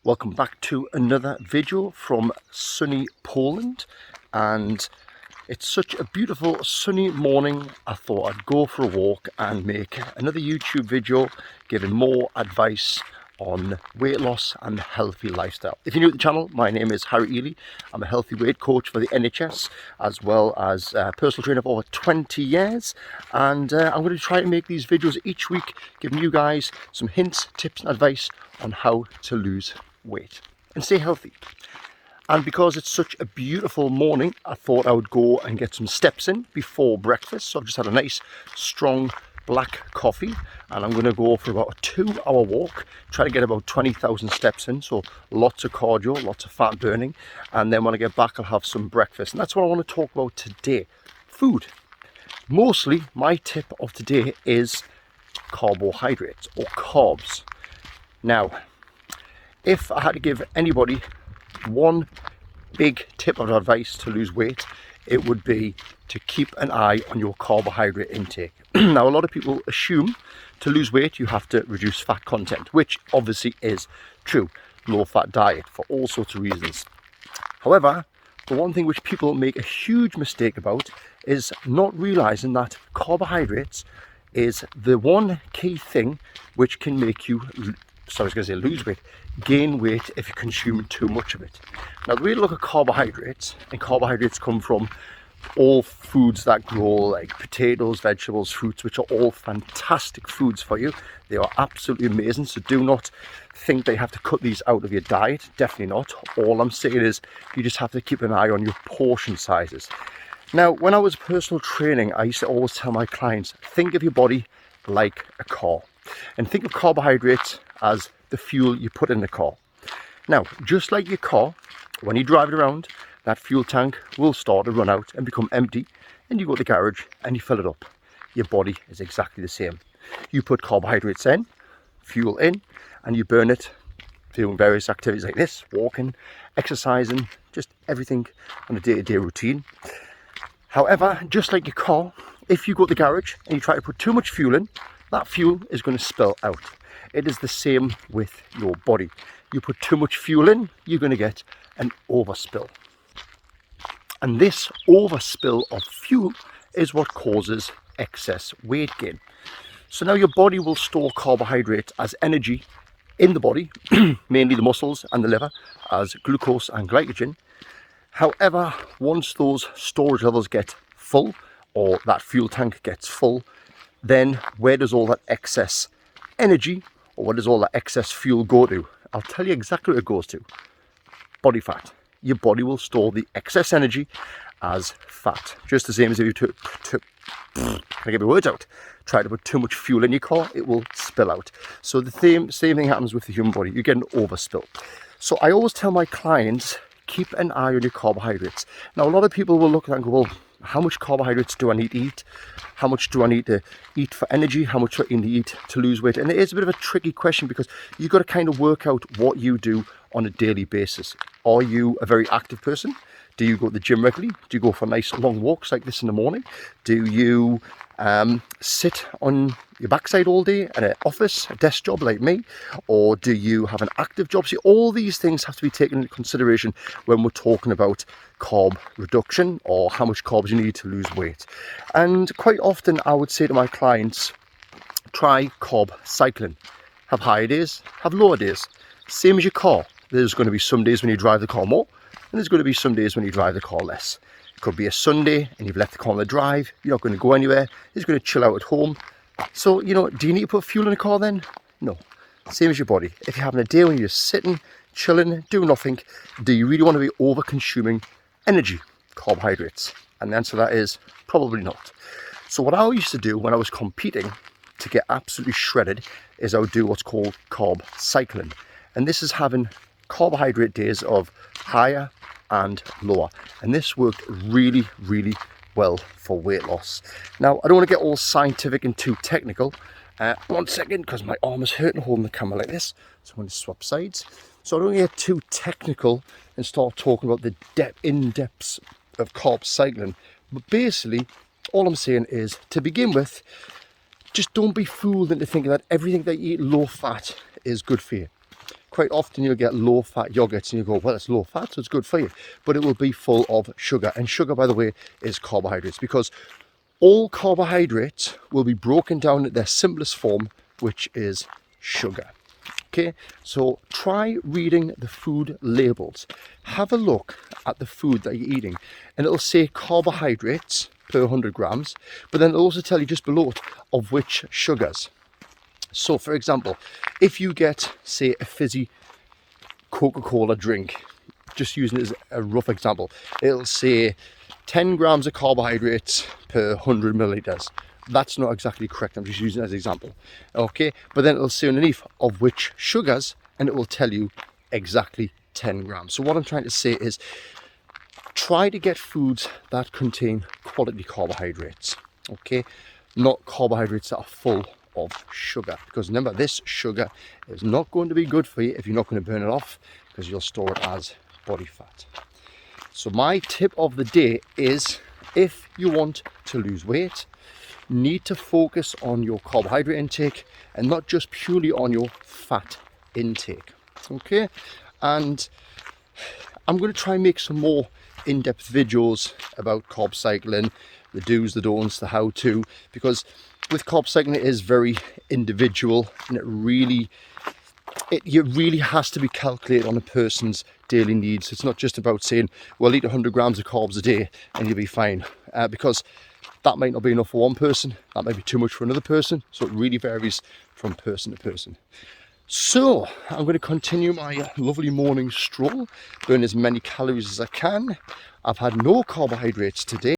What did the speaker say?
Welcome back to another video from sunny Poland, and it's such a beautiful sunny morning. I thought I'd go for a walk and make another YouTube video giving more advice on weight loss and healthy lifestyle. If you're new to the channel, my name is Harry Ely. I'm a healthy weight coach for the NHS as well as a personal trainer for over 20 years, and I'm going to try to make these videos each week giving you guys some hints, tips and advice on how to lose weight and stay healthy. And because it's such a beautiful morning, I thought I would go and get some steps in before breakfast. So I've just had a nice strong black coffee and I'm going to go for about a 2-hour walk, try to get about 20,000 steps in, so lots of cardio, lots of fat burning, and then when I get back I'll have some breakfast. And that's what I want to talk about today: food. Mostly my tip of today is carbohydrates or carbs. Now, if I had to give anybody one big tip of advice to lose weight, it would be to keep an eye on your carbohydrate intake. Now, a lot of people assume to lose weight you have to reduce fat content, which obviously is true. Low fat diet for all sorts of reasons. However, the one thing which people make a huge mistake about is not realizing that carbohydrates is the one key thing which can make you lose weight, gain weight if you consume too much of it. Now, the way to look at carbohydrates, and carbohydrates come from all foods that grow, like potatoes, vegetables, fruits, which are all fantastic foods for you. They are absolutely amazing, so do not think that you have to cut these out of your diet. Definitely not. All I'm saying is you just have to keep an eye on your portion sizes. Now, when I was personal training, I used to always tell my clients, think of your body like a car, and think of carbohydrates as the fuel you put in the car. Now, just like your car, when you drive it around, that fuel tank will start to run out and become empty, and you go to the garage and you fill it up. Your body is exactly the same. You put carbohydrates in, fuel in, and you burn it doing various activities like this: walking, exercising, just everything on a day-to-day routine. However, just like your car, if you go to the garage and you try to put too much fuel in, that fuel is going to spill out. It is the same with your body. You put too much fuel in, you're going to get an overspill. And this overspill of fuel is what causes excess weight gain. So now your body will store carbohydrates as energy in the body, mainly the muscles and the liver, as glucose and glycogen. However, once those storage levels get full, or that fuel tank gets full, then where does all that excess energy, or where does all that excess fuel go to? I'll tell you exactly what it goes to: body fat. Your body will store the excess energy as fat, just the same as if you try to put too much fuel in your car, it will spill out. So the same thing happens with the human body. You get an overspill. So I always tell my clients, keep an eye on your carbohydrates. Now, a lot of people will look at that and go, well, how much carbohydrates do I need to eat? How much do I need to eat for energy? How much do I need to eat to lose weight? And it is a bit of a tricky question, because you've got to kind of work out what you do on a daily basis. Are you a very active person? Do you go to the gym regularly? Do you go for nice long walks like this in the morning? Do you sit on your backside all day at an office, a desk job like me? Or do you have an active job? See, all these things have to be taken into consideration when we're talking about carb reduction, or how much carbs you need to lose weight. And quite often I would say to my clients, try carb cycling. Have higher days, have lower days. Same as your car. There's going to be some days when you drive the car more, and there's going to be some days when you drive the car less. It could be a Sunday and you've left the car on the drive, you're not going to go anywhere, you're just going to chill out at home. So, do you need to put fuel in the car then? No. Same as your body. If you're having a day when you're sitting, chilling, doing nothing, do you really want to be over consuming energy, carbohydrates? And the answer to that is probably not. So what I used to do when I was competing to get absolutely shredded is I would do what's called carb cycling. And this is having carbohydrate days of higher and lower, and this worked really, really well for weight loss. Now, I don't want to get all scientific and too technical. 1 second, because my arm is hurting holding the camera like this, so I'm going to swap sides. So I don't want to get too technical and start talking about the in-depths of carb cycling, but basically all I'm saying is, to begin with, just don't be fooled into thinking that everything that you eat low fat is good for you. quite often you'll get low fat yogurts and you go, well, it's low fat, so it's good for you, but it will be full of sugar. And sugar, by the way, is carbohydrates, because all carbohydrates will be broken down into their simplest form, which is sugar. Okay, so try reading the food labels. Have a look at the food that you're eating, and it'll say carbohydrates per 100 grams, but then it'll also tell you just below it of which sugars. So for example, if you get, say, a fizzy Coca-Cola drink, just using it as a rough example, it'll say 10 grams of carbohydrates per 100 milliliters. That's not exactly correct, I'm just using it as an example. Okay, but then it'll say underneath of which sugars, and it will tell you exactly 10 grams. So what I'm trying to say is, try to get foods that contain quality carbohydrates, okay? Not carbohydrates that are full of sugar, because remember, this sugar is not going to be good for you if you're not going to burn it off, because you'll store it as body fat. So my tip of the day is, if you want to lose weight, need to focus on your carbohydrate intake and not just purely on your fat intake. Okay, and I'm going to try and make some more in-depth videos about carb cycling, the do's, the don'ts, the how-to, because with carb cycling it is very individual, and it really has to be calculated on a person's daily needs. It's not just about saying, well, eat 100 grams of carbs a day and you'll be fine, because that might not be enough for one person, that might be too much for another person, so it really varies from person to person. So I'm going to continue my lovely morning stroll, burn as many calories as I can. I've had no carbohydrates today.